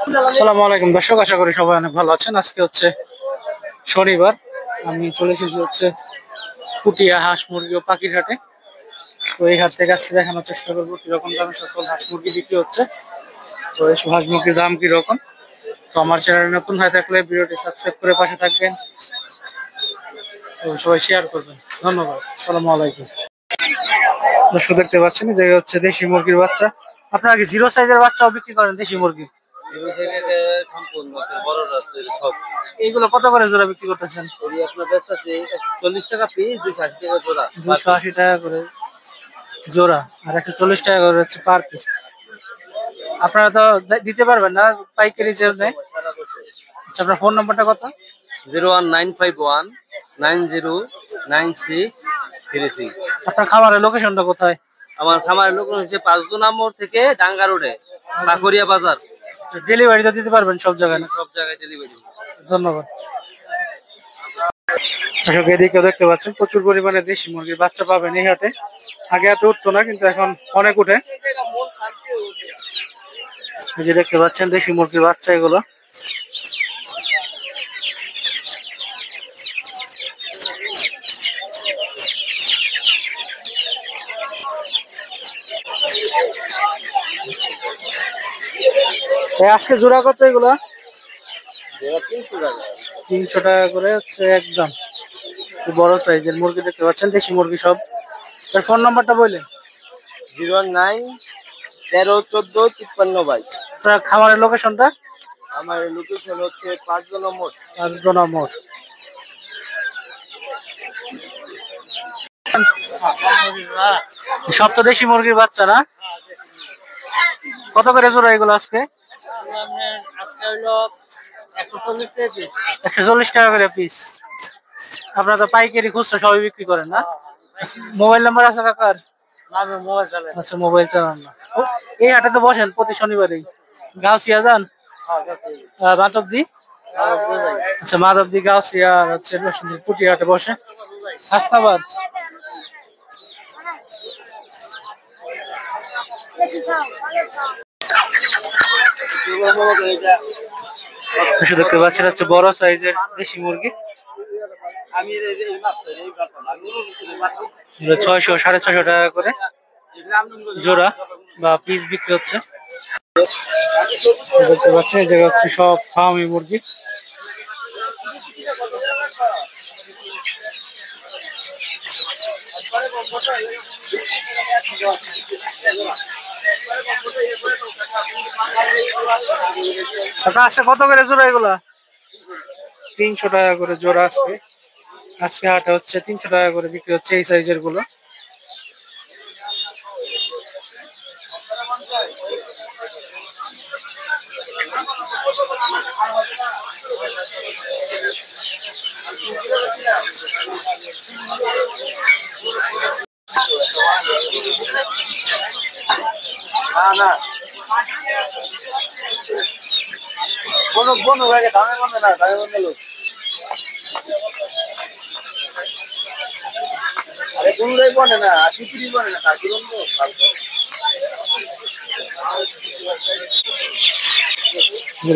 আসসালামু আলাইকুম দর্শক, আশা করি সবাই অনেক ভালো আছেন। আজকে হচ্ছে শনিবার, আমি চলে এসেছি হচ্ছে পুটিয়া হাঁস মুরগি ও পাখির হাটে। তো এই হাট থেকে আজকে দেখানোর চেষ্টা করবো কিরকম দামে সকল হাঁস মুরগি বিক্রি হচ্ছে, তো এইসব হাঁস মুরগির দাম কিরকম। তো আমার চ্যানেল নতুন হয়ে থাকলে ভিডিওটি সাবস্ক্রাইব করে পাশে থাকবেন এবং সবাই শেয়ার করবেন। ধন্যবাদ। আসসালামু আলাইকুম। দর্শক দেখতে পাচ্ছেন যে হচ্ছে দেশি মুরগির বাচ্চা। আপনারা কি জিরো সাইজের বাচ্চাও বিক্রি করেন দেশি মুরগি? এইগুলো কত করে জোড়া বিক্রি করতেছেন? 40 টাকা পিস, 280 টাকা জোড়া। 280 টাকা করে জোড়া আর 140 টাকা করে হচ্ছে পার পিস। আপনারা তো দিতে পারবেন না পাইকারি যে নেয়। আচ্ছা, আপনার ফোন নাম্বারটা কত? 01951909636। আপনার খামারের লোকেশনটা কোথায়? আমার খামারের লোক হচ্ছে 5 নম্বর থেকে ডাঙ্গা রোডে, কাকরিয়া বাজার। ডেলিভারি তো দিতে পারবেন সব জায়গায় না? সব জায়গায় ডেলিভারি। ধন্যবাদ। দর্শক এদিকে দেখতে পাচ্ছেন প্রচুর পরিমাণে দেশি মুরগির বাচ্চা পাবেন এই হাটে। আগে এত উঠতো না, কিন্তু এখন অনেক উঠে। এই যে দেখতে পাচ্ছেন দেশি মুরগির বাচ্চা এগুলো। আজকে জোড়া কত এগুলো? 300 টাকা করে হচ্ছে একদম। বড় সাইজের মুরগি দেখতে পাচ্ছেন, দেশি মুরগি সব। তার ফোন নাম্বারটা বললেন? 09113145322। আপনার খামারের লোকেশনটা? আমার লোকেশন হচ্ছে 5 নম্বর। 5 নম্বর। সব তো দেশি মুরগির বাচ্চা না? কত করে জোড়া এগুলো আজকে? 140 টাকা করে পিস। আপনারা তো পাইকারি খুচরা সবই বিক্রি করেন না? মোবাইল নাম্বার আছে কাকার? আচ্ছা, মোবাইল চালান না। এই হাটে তো বসেন প্রতি শনিবারেই। গাউসিয়া যান? মাধবদী? আচ্ছা, মাধবদী গাউসিয়া আর হচ্ছে পুটি হাটে বসে। হাসনাবাদ। দেখতে পাচ্ছেন হচ্ছে বড় সাইজের দেশি মুরগি। 600 650 টাকা করে জোড়া বা পিস বিক্রি হচ্ছে। দেখতে পাচ্ছেন এই জায়গা হচ্ছে সব ফার্মি মুরগি। আপনার আছে কত করে জোড়া এগুলা? 300 টাকা করে জোড়া আছে। আজকে হাটে হচ্ছে 300 টাকা করে বিক্রি হচ্ছে এই সাইজের গুলো।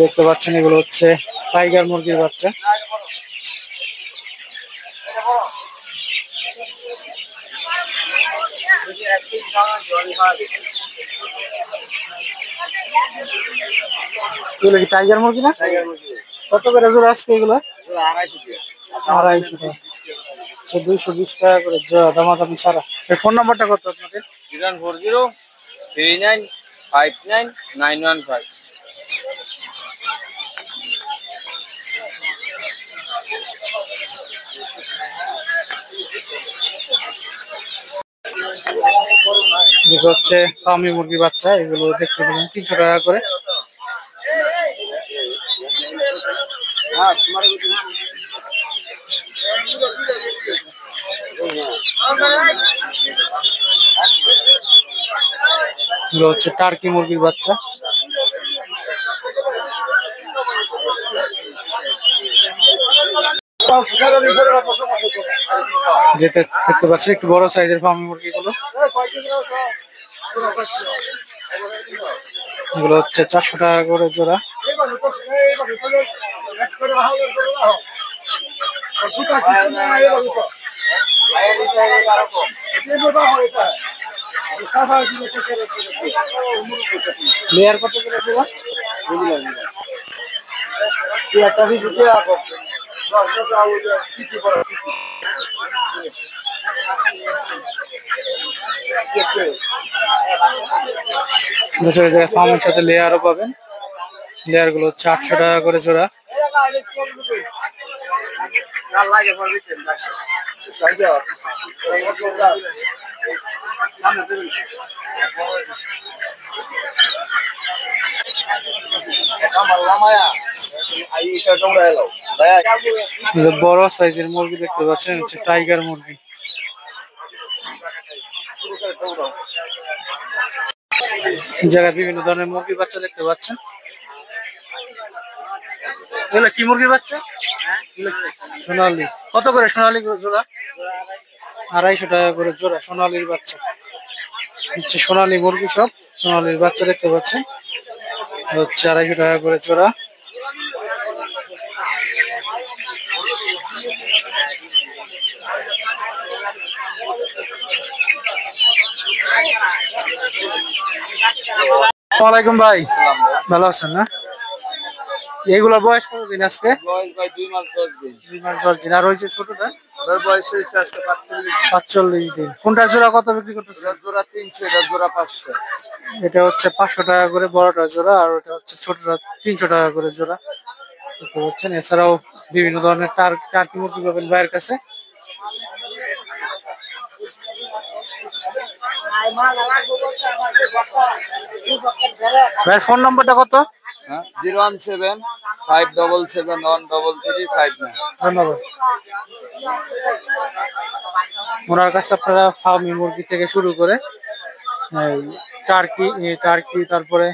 দেখতে পাচ্ছেন এগুলো হচ্ছে টাইগার মুরগির বাচ্চা। এগুলো কি টাইগার মুরগি না? কত করে জোড়া আজকে এগুলো? 250 টাকা। 220 টাকা করে জোড়া, দামাদামি ছাড়া। এর ফোন নাম্বারটা কত আপনাদের? 04039599115। এগুলো হচ্ছে ফার্মি মুরগির বাচ্চা। এগুলো দেখতে পেলেন 300 টাকা করে। এগুলো হচ্ছে টার্কি মুরগির বাচ্চা। যেটা দেখতে পাচ্ছেন একটু বড় সাইজের ফার্মি মুরগি গুলো। এগুলো হচ্ছে 400 টাকা করে জোড়া। লেয়ার কত করে দেবো? ফার্মের সাথে লেয়ারও পাবেন। লেয়ার গুলো হচ্ছে 800 টাকা করে জোড়া। বড় সাইজের মুরগি দেখতে পাচ্ছেন, হচ্ছে টাইগার মুরগি। এই জায়গায় বিভিন্ন ধরনের মুরগির বাচ্চা দেখতে পাচ্ছেন। এগুলো কি মুরগির বাচ্চা? সোনালী। কত করে সোনালী জোড়া? 250 টাকা করে জোড়া সোনালীর বাচ্চা। হচ্ছে সোনালী মুরগি, সব সোনালীর বাচ্চা দেখতে পাচ্ছেন, হচ্ছে 250 টাকা করে জোড়া। ওয়ালাইকুম ভাই, ভালো আছেন না? এগুলোর বয়স কতদিন আজকে? বয়স ভাই 2 মাস 10 দিন। 2 মাস 10 দিন। আর ওই যে ছোটটা? ওর বয়স হয়েছে আজকে 45 দিন। কোনটার জোড়া কত বিক্রি করতেছে? জোড়া 300, এটা জোড়া 500। এটা হচ্ছে 500 টাকা করে বড়টা জোড়া, আর ওটা হচ্ছে ছোটটা 300 টাকা করে জোড়া দেখতে পাচ্ছেন। এছাড়াও বিভিন্ন ধরনের টার্কি মুরগি পাবেন ভাইয়ের কাছে। ভাইয়ের ফোন নম্বরটা কত? 017-577-13359। ধন্যবাদ। ওনার কাছে আপনারা ফার্মি মুরগি থেকে শুরু করে টার্কি, তারপরে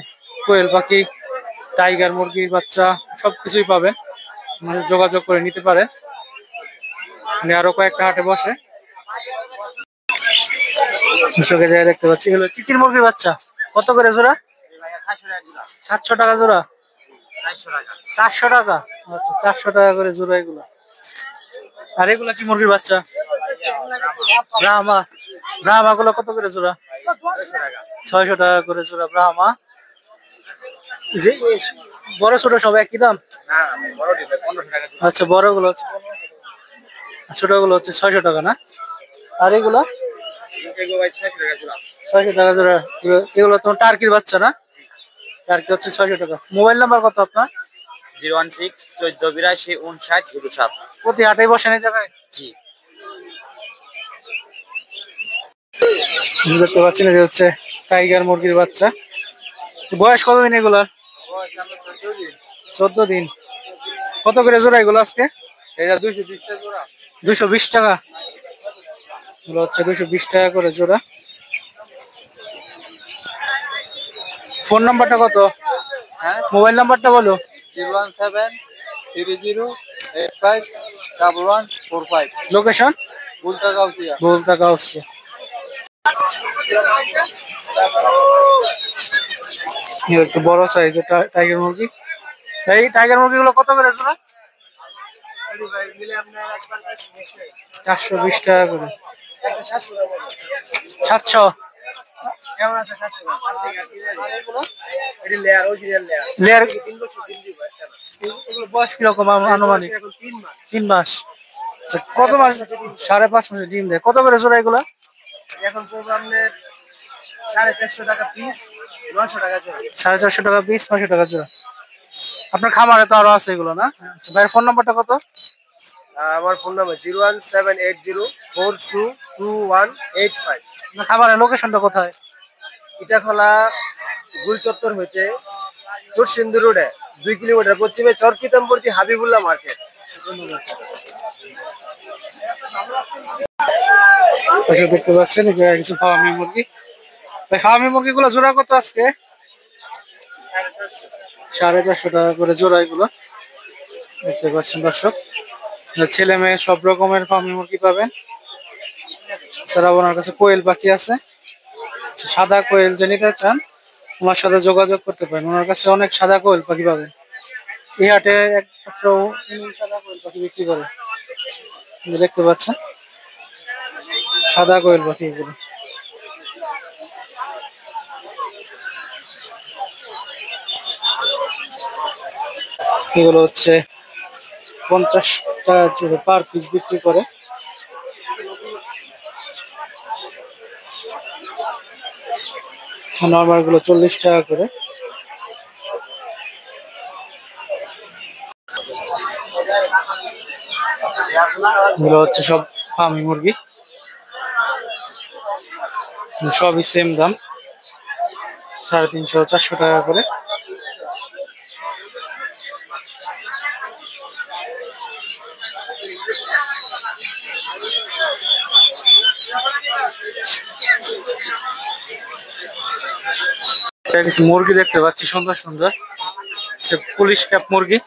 কোয়েল পাখি, টাইগার মুরগির বাচ্চা সবকিছুই পাবেন। মানে যোগাযোগ করে নিতে পারেন। আরো কয়েকটা হাটে বসে কৃষকের জায়গায় দেখতে পাচ্ছি। এগুলো চিচির মুরগির বাচ্চা কত করে জোড়া? 700 টাকা জোড়া। 400 টাকা? আচ্ছা, 400 টাকা করে জোড়া এগুলো। আর এগুলা কি মুরগির বাচ্চা? ব্রাহ্মা গুলো কত করে জোড়া? 600 টাকা করে জোড়া ব্রাহ্মা। যে বড় ছোট সব একই দাম? আচ্ছা, বড় গুলো হচ্ছে 1500, ছোট গুলো হচ্ছে 600 টাকা না? আর এগুলো 600 টাকা জোড়া। এগুলো তোমার টার্কির বাচ্চা না? টার্কি হচ্ছে 600 টাকা। মোবাইল নাম্বার কত আপনার? 016-1482-5907। প্রতি হাটেই বসেন এই জায়গায়? জি। দেখতে পাচ্ছেন যে হচ্ছে টাইগার মুরগির বাচ্চা। বয়স কতদিন এগুলার? 14 দিন। কত করে জোড়া এগুলো আজকে? এটা 220 টাকা জোড়া। 220 টাকা। এগুলো হচ্ছে 220 টাকা করে জোড়া। ফোন নাম্বারটা কত? হ্যাঁ, মোবাইল নাম্বারটা বলো। 017-3085-1145। লোকেশন? বুলতাগাউসিয়া। বুলতাগাউসিয়া। একটু বড় সাইজের টাইগার মুরগি। এই টাইগার মুরগিগুলো কত করে জোড়া? 420 টাকা করে। 700? লেয়ার বয়স কিরকম আনুমানিক? 3 মাস। আচ্ছা, কত মাস? 5.5 মাসে ডিম দেয়। কত করে জোড়া এগুলা? এখন প্রোগ্রামের 450 টাকা পিস, 900 টাকা জোড়া। 450 টাকা পিস, 900 টাকা জোড়া। আপনার খামারে তো আরো আছে এগুলো না? আচ্ছা, ভাইয়ের ফোন নাম্বারটা কত? আমার ফোন নাম্বার 01780422185। আপনার খামারের লোকেশনটা কোথায়? ইটাখোলা গুল চত্বর হইতে চুরসিন্দু রোডে 2 কিলোমিটার পশ্চিমে চর পিতাম্বরতী হাবিবুল্লাহ মার্কেট। দেখতে পাচ্ছেন যে কিছু ফার্মি মুরগি। ফার্মি মুরগিগুলো জোড়া কত আজকে? 450 টাকা করে জোড়া এগুলো দেখতে পাচ্ছেন দর্শক। ছেলে মেয়ে সব রকমের ফার্মি মুরগি পাবেন। এছাড়াও ওনার কাছে কোয়েল পাখি আছে। সাদা কোয়েল যে নিতে চান ওনার সাথে যোগাযোগ করতে পারেন। ওনার কাছে অনেক সাদা কোয়েল পাখি পাবেন। এই হাটে একমাত্র উনি সাদা কোয়েল পাখি বিক্রি করে। দেখতে পাচ্ছেন সাদা কোয়েল পাখি এগুলো। এগুলো হচ্ছে 50 টাকা পার পিস বিক্রি করে। নর্মাল গুলো 40 টাকা করে। এগুলো হচ্ছে সব ফার্মি মুরগি, সবই সেম দাম 350-400 টাকা করে। কিছু মুরগি দেখতে পাচ্ছি সুন্দর সুন্দর, পুলিশ ক্যাপ মুরগি।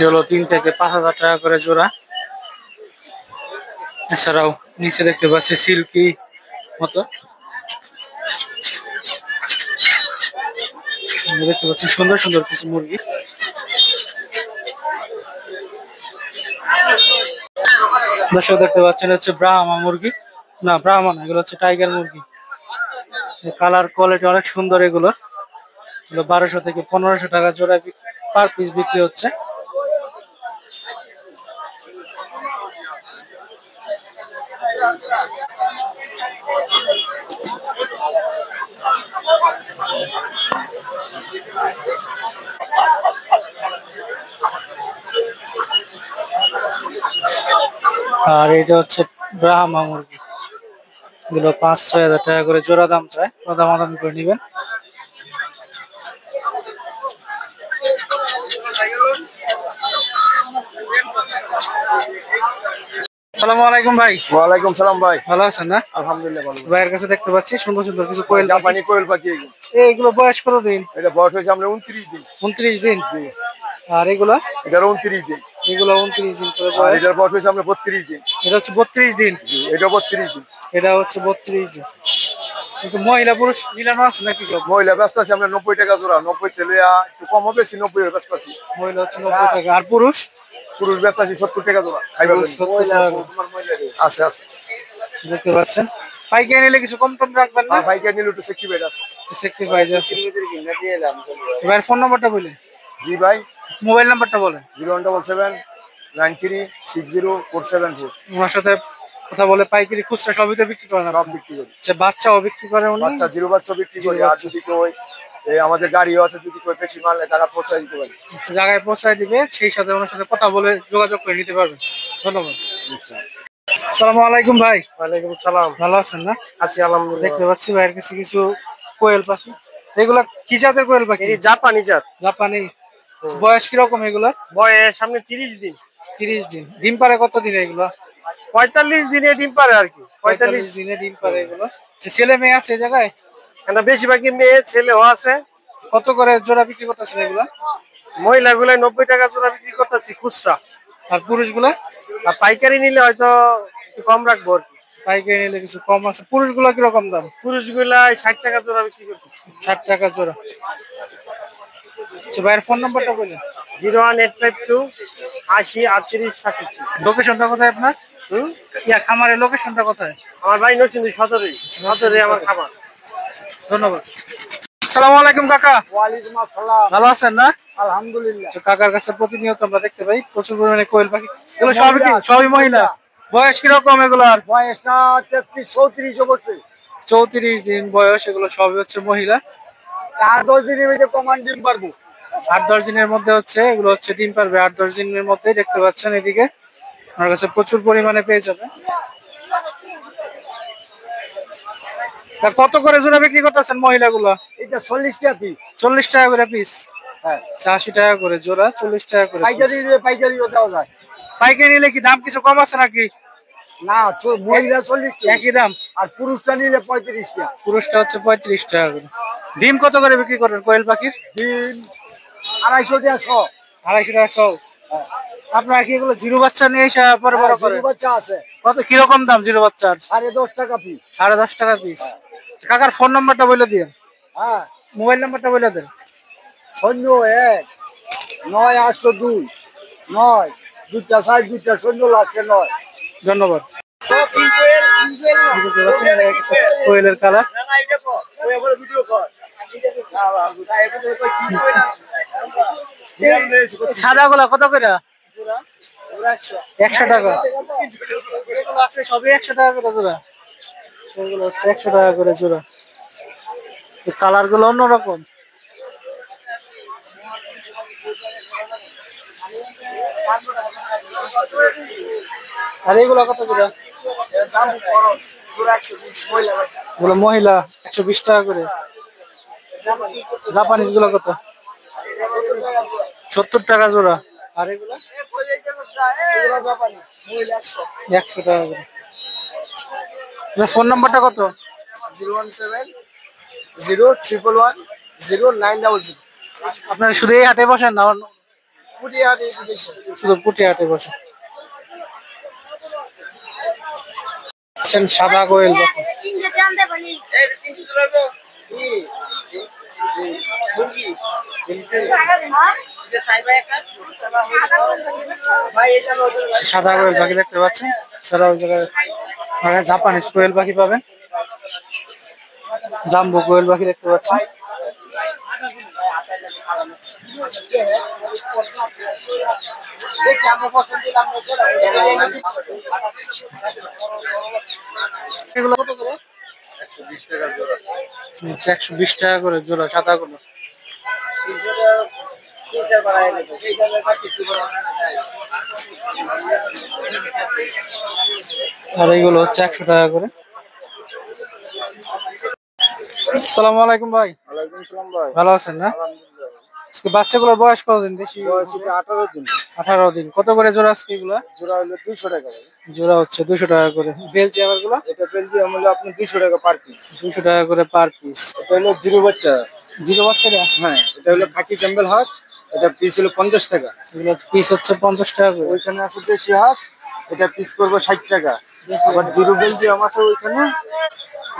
হলো 3 থেকে 5,000 টাকা করে জোড়া। এছাড়াও নিচে দেখতে পাচ্ছি সিল্কি মতো দেখতে পাচ্ছি সুন্দর সুন্দর কিছু মুরগি। দর্শক দেখতে পাচ্ছেন হচ্ছে ব্রাহ্মা মুরগি, না ব্রাহ্মা না, এগুলো হচ্ছে টাইগার মুরগি। কালার কোয়ালিটি অনেক সুন্দর এগুলো। 1200 থেকে 1500 টাকা জোড়া পার পিস বিক্রি হচ্ছে। আর এটা হচ্ছে ব্রাহ্মা মুরগি, এগুলো 5-6 হাজার টাকা করে জোড়া দাম চায়, দামাদামি করে নিবেন। আসসালামু আলাইকুম ভাই। ওয়ালাইকুম সালাম ভাই। ভালো আছেন না? আলহামদুলিল্লাহ ভালো। ভাইয়ের কাছে দেখতে পাচ্ছি সুন্দর সুন্দর কিছু কোয়েল পাখি। জাপানি কোয়েল পাখি এগুলো। এইগুলো বয়স কত দিন? এটা বয়স হয়েছে আমরা 29 দিন। 29 দিন। জি। আর এগুলো? এটার 29 দিন। এগুলো 29 দিন করে আর বয়স। এটার বয়স হয়েছে আমরা 32 দিন। এটা হচ্ছে 32 দিন। জি, এটা 32 দিন। এটা হচ্ছে 32 দিন। কিন্তু মহিলা পুরুষ মিলানো আছে নাকি সব? মহিলা ব্যস্ত আছে আমরা 90 টাকা জোড়া, 90 তেলে একটু কম হবে, 90 এর ব্যস্ত আছি। মহিলা হচ্ছে 90 টাকা। আর পুরুষ? পুরুষ ব্যস্ত আছি 70 টাকা জোড়া। খাইবা পুরুষ 70 টাকা। আছে আছে। দেখতে পাচ্ছেন পাইকারি নিলে কিছু কম টম রাখবেন না? আর ভাইকে নিলে একটু সেক্টি বেড আছে। সেক্টি প্রাইস আছে। এবার ফোন নাম্বারটা বলেন। জি ভাই, মোবাইল নাম্বারটা বলেন। 0177 93604774। ওনার সাথে কথা বলে পাইকারি খুচরা সবই তো বিক্রি করেন সব আপনি? বিক্রি করি। আচ্ছা, বাচ্চাও বিক্রি করে উনি? বাচ্চা জিরো বাচ্চা বিক্রি করি। আর যদি কেউ আমাদের গাড়িও আছে, যদি কেউ বেশি মাল টাকা পৌঁছায় দিতে পারি। আচ্ছা, জায়গায় পৌঁছায় দিবে, সেই সাথে ওনার সাথে কথা বলে যোগাযোগ করে নিতে পারবেন। ধন্যবাদ। আসসালামু আলাইকুম ভাই। ওয়ালাইকুম সালাম। ভালো আছেন না? আছি আলহামদুলিল্লাহ। দেখতে পাচ্ছি ভাইয়ের কাছে কিছু কোয়েল পাখি। এগুলা কি জাতের কোয়েল পাখি? এই জাপানি জাত। জাপানি। বয়স কিরকম এগুলা? বয়স সামনে 30 দিন। 30 দিন। ডিম পারে কত দিনে এগুলা? 45 দিনে ডিম পারে আর কি। 45 দিনে ডিম পারে এগুলো। আচ্ছা, ছেলে মেয়ে আছে এই জায়গায়? এটা বেশিরভাগই মেয়ে, ছেলেও আছে। কত করে জোড়া বিক্রি করতেছেন এগুলা? মহিলাগুলো 90 টাকা জোড়া বিক্রি করতেছি খুচরা। আর পুরুষগুলা? আর পাইকারি নিলে হয়তো একটু কম রাখবো আর কি। পাইকারি নিলে কিছু কম আছে। পুরুষগুলা কিরকম দাম? পুরুষগুলা 60 টাকা জোড়া বিক্রি করতেছি। 60 টাকা জোড়া। আচ্ছা, ভাইয়ের ফোন নাম্বারটা বলেন। 01852 80 38 67। লোকেশনটা কোথায় আপনার? খামারের লোকেশনটা কোথায়? আমার বাড়ি নরসিংদী সদরে। সদরে আমার খামার। ধন্যবাদ। আসসালামু আলাইকুম কাকা। ওয়ালাইকুম আসসালাম। ভালো আছেন না? আলহামদুলিল্লাহ। আচ্ছা, কাকার কাছে প্রতিনিয়ত আমরা দেখতে পাই প্রচুর পরিমাণে কোয়েল পাখি। এগুলো সবই কি? সবই মহিলা। বয়স কিরকম এগুলার? বয়সটা 33 34 বছর। 34 দিন বয়স। এগুলো সবই হচ্ছে মহিলা। 8-10 দিনের মধ্যে কমান্ড ডিম পারবো। 8-10 দিনের মধ্যে হচ্ছে এগুলো হচ্ছে ডিম পারবে। 8-10 দিনের মধ্যেই দেখতে পাচ্ছেন এদিকে আমার কাছে প্রচুর পরিমাণে পেয়ে যাবে। তা কত করে জোড়া বিক্রি করতেছেন মহিলাগুলো? এটা 40 টাকা পিস। 40 টাকা করে পিস। হ্যাঁ। 80 টাকা করে জোড়া, 40 টাকা করে পাইকারি piece। নিলে পাইকারিও দেওয়া যায়। পাইকারি নিলে কি দাম কিছু কম আছে নাকি? না, মহিলা 40 টাকা। একই দাম? আর পুরুষটা নিলে 35 টাকা। পুরুষটা হচ্ছে 35 টাকা করে। ডিম কত করে বিক্রি করেন কোয়েল পাখির? ডিম 250 টাকা 100। 250 টাকা সহ। আপনারা কি এগুলো জিরো বাচ্চা নিয়ে এসে পরে বড় করে? জিরো বাচ্চা আছে, কত কিরকম দাম জিরো বাচ্চার? 10.5 টাকা পিস। 10.5 টাকা পিস। কাকার ফোন নাম্বারটা বলে দিন, হ্যাঁ, মোবাইল নাম্বারটা বলে দেন। 01 982 9 2 4 2 লাস্টে 9। ধন্যবাদ। বুঝতে পারছেন, এটা হচ্ছে কোয়েলের কালার। সাদা গুলা কত করে? 100 টাকা। সবই 100 টাকা করে জোড়া। সেগুলো হচ্ছে 100 টাকা করে জোড়া। কালার গুলো অন্যরকম। আর এগুলো কত করে? এগুলো মহিলা 120 টাকা করে। জাপানিজ গুলো কত? 70 টাকা জোড়া। আর এগুলো 100 টাকা করে। ফোন নাম্বারটা কত? 017 011 0 900। আপনার শুধু এই হাটে বসেন না? শুধু পুটি হাটে বসেন। সাদা কোয়েল পাখি। সাদা কোয়েল পাখি দেখতে পাচ্ছেন। সারা ওই জায়গায় জাপানিজ কোয়েল পাখি পাবেন। জাম্বো কোয়েল পাখি দেখতে পাচ্ছেন। এগুলো কত করে? 120 টাকা করে জোড়া সাদা গুলো। আর এইগুলো হচ্ছে 100 টাকা করে। আসসালামু আলাইকুম ভাই। ওয়ালাইকুম আসসালাম ভাই। ভালো আছেন না? আজকে বাচ্চাগুলোর বয়স কতদিন? দেশি বয়স 18 দিন। 18 দিন। কত করে জোড়া আজকে এগুলা? জোড়া হলো 200 টাকা ভাই। জোড়া হচ্ছে 200 টাকা করে। বেলজিয়ামের গুলো? এটা বেলজিয়াম হলো আপনি 200 টাকা পার পিস। 200 টাকা করে পার পিস। এটা হলো জিরো বাচ্চা। জিরো বাচ্চা? হ্যাঁ, এটা হলো খাকি ক্যাম্বেল হাঁস। এটা পিস হলো 50 টাকা। এগুলো পিস হচ্ছে 50 টাকা করে। ওইখানে আছে দেশি হাঁস, এটা পিস করবো 60 টাকা। আবার জিরো বেলজিয়াম আছে ওইখানে,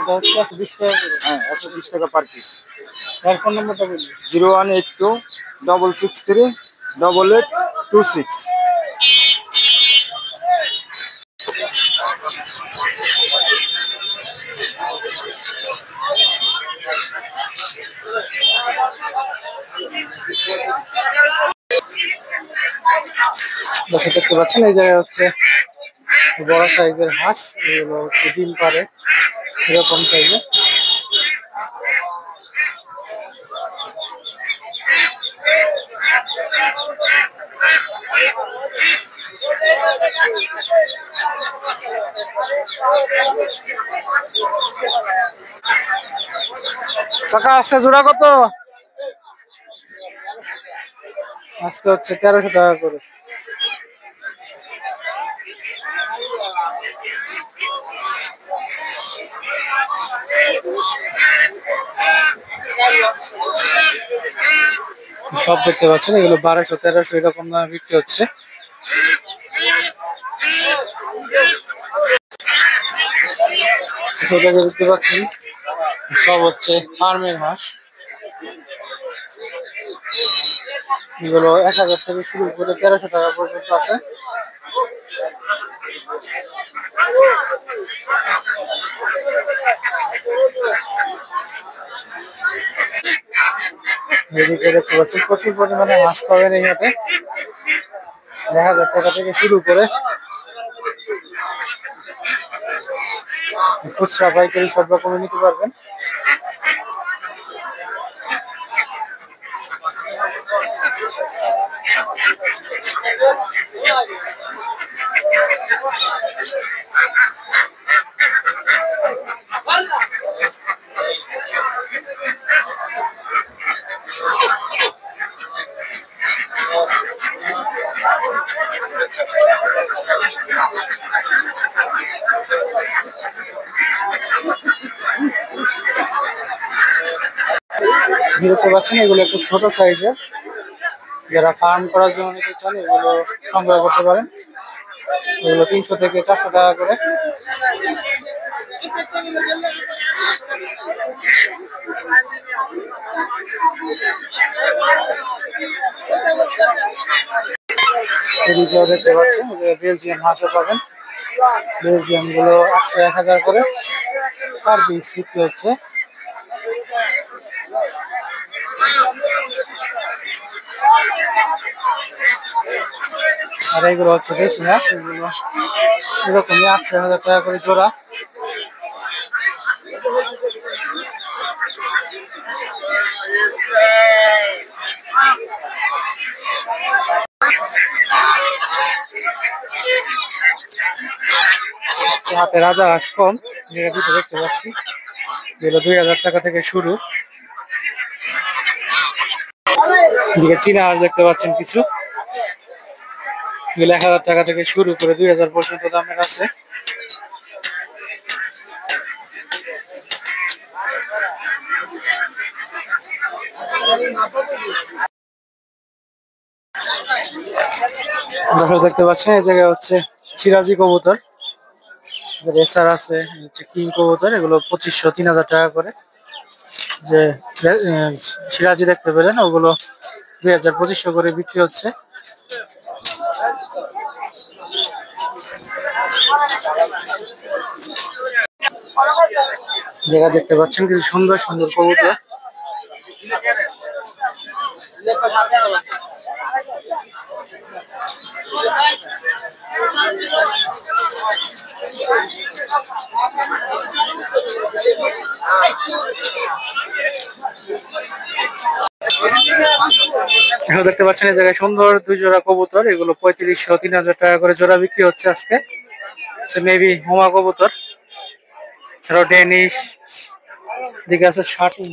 এটা হচ্ছে 120 টাকা করে। হ্যাঁ 120 টাকা পার পিস। আর ফোন নাম্বারটা বলুন। 0182 663 8826। দেখতে পাচ্ছেন এই জায়গায় হচ্ছে বড় সাইজের হাঁস। এগুলো হচ্ছে ডিম পারে এরকম সাইজের। কাকা আজকে জোড়া কত? আজকে হচ্ছে 1300 টাকা করে। সব দেখতে পাচ্ছেন এগুলো 1200 1300 এরকম দামে বিক্রি হচ্ছে। দেখতে পাচ্ছেন সব হচ্ছে ফার্মের হাঁস। এগুলো 1000 থেকে শুরু করে 1300 টাকা পর্যন্ত আছে। এদিকে দেখতে পাচ্ছেন প্রচুর পরিমাণে হাঁস পাবেন এই হাটে। 1000 টাকা থেকে শুরু করে খুচরা পাইকারি সব রকমের নিতে পারবেন। দেখতে পাচ্ছেন এগুলো একটু ছোট সাইজের। যারা ফার্ম করার জন্য নিতে চান এগুলো সংগ্রহ করতে পারেন। এগুলো 300 থেকে 400 টাকা করে। এদিকেও দেখতে পাচ্ছেন যে বেলজিয়াম হাঁসও পাবেন। বেলজিয়াম গুলো 800 1000 করে পার পিস বিক্রি হচ্ছে। আর এগুলো হচ্ছে দেশি হাঁস, এগুলো এরকমই 800 1000 টাকা করে জোড়া। হাতে রাজা হাঁস কম, যেটা দুটো দেখতে পাচ্ছি, যেগুলো 2000 টাকা থেকে শুরু। এদিকে চীনা হাঁস দেখতে পাচ্ছেন কিছু, এগুলো 1000 টাকা থেকে শুরু করে 2000 পর্যন্ত দামের আছে। দর্শক দেখতে পাচ্ছেন এই জায়গায় হচ্ছে সিরাজি কবুতর, রেসার আছে, হচ্ছে কিং কবুতর, এগুলো 2500 3000 টাকা করে। যে সিরাজি দেখতে পেলেন ওগুলো 2500 করে বিক্রি হচ্ছে। জায়গা দেখতে পাচ্ছেন কিছু সুন্দর সুন্দর কবুতর। এখন দেখতে পাচ্ছেন এই জায়গায় সুন্দর 2 জোড়া কবুতর, এগুলো 3500 3000 টাকা করে জোড়া বিক্রি হচ্ছে আজকে। মেবি হোমা কবুতর, এছাড়াও ডেনিশ, দিকে আছে শার্টিং।